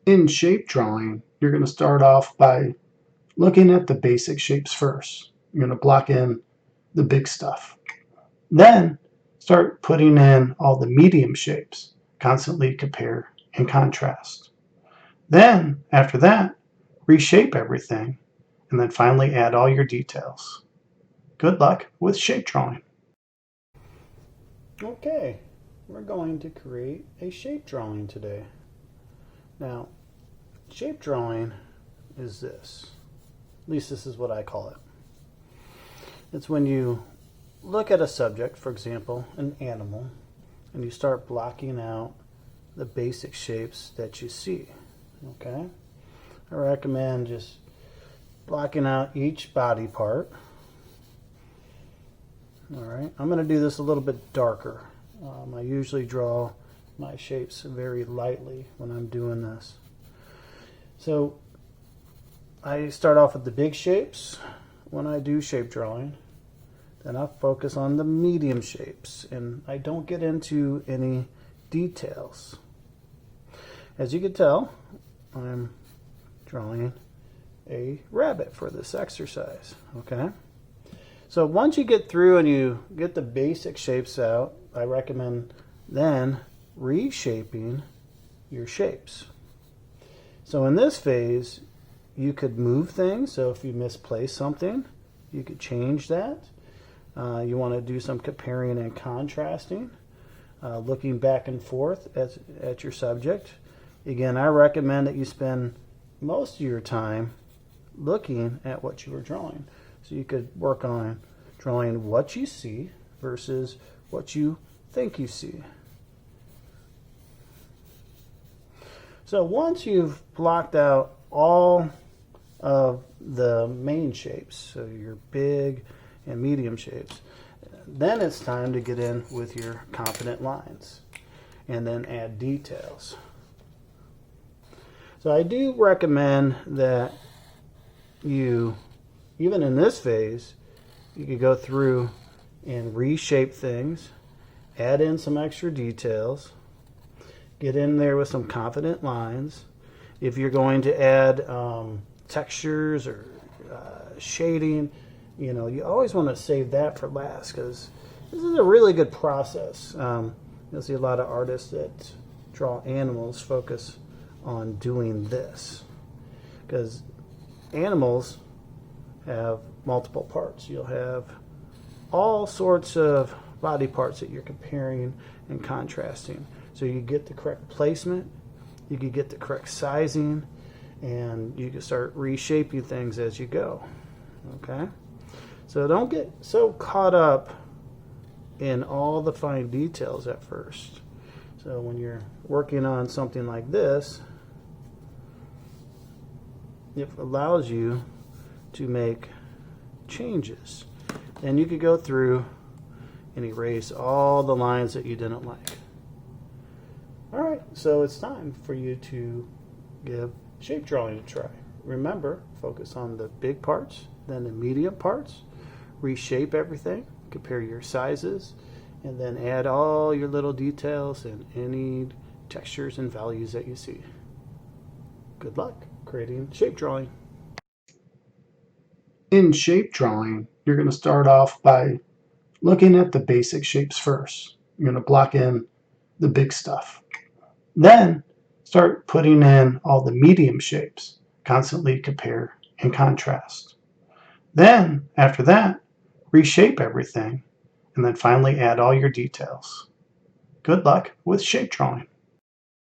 In shape drawing, you're going to start off by looking at the basic shapes first. You're going to block in the big stuff. Then start putting in all the medium shapes. Constantly compare and contrast. Then, after that, reshape everything, and then finally add all your details. Good luck with shape drawing. Okay, we're going to create a shape drawing today. Now, shape drawing is this. At least this is what I call it. It's when you look at a subject, for example, an animal, and you start blocking out the basic shapes that you see. Okay? I recommend just blocking out each body part. All right, I'm going to do this a little bit darker. I usually draw my shapes very lightly when I'm doing this. So I start off with the big shapes when I do shape drawing. Then I focus on the medium shapes, and I don't get into any details. As you can tell, I'm drawing a rabbit for this exercise, okay? So once you get through and you get the basic shapes out, I recommend then reshaping your shapes. So in this phase, you could move things. So if you misplace something, you could change that. You want to do some comparing and contrasting, looking back and forth at your subject. Again, I recommend that you spend most of your time looking at what you were drawing. So you could work on drawing what you see versus what you think you see. So once you've blocked out all of the main shapes, so your big and medium shapes, then it's time to get in with your confident lines and then add details. So I do recommend that you, even in this phase, you could go through and reshape things, add in some extra details, get in there with some confident lines. If you're going to add textures or shading, you always want to save that for last, because this is a really good process. You'll see a lot of artists that draw animals focus on doing this, because animals have multiple parts. You'll have all sorts of body parts that you're comparing and contrasting. So you get the correct placement, you can get the correct sizing, and you can start reshaping things as you go. Okay? So don't get so caught up in all the fine details at first. So when you're working on something like this, it allows you to make changes. And you could go through and erase all the lines that you didn't like. All right, so it's time for you to give shape drawing a try. Remember, focus on the big parts, then the medium parts, reshape everything, compare your sizes, and then add all your little details and any textures and values that you see. Good luck creating shape drawing. In shape drawing, you're going to start off by looking at the basic shapes first. You're going to block in the big stuff. Then start putting in all the medium shapes. Constantly compare and contrast. Then, after that, reshape everything, and then finally add all your details. Good luck with shape drawing.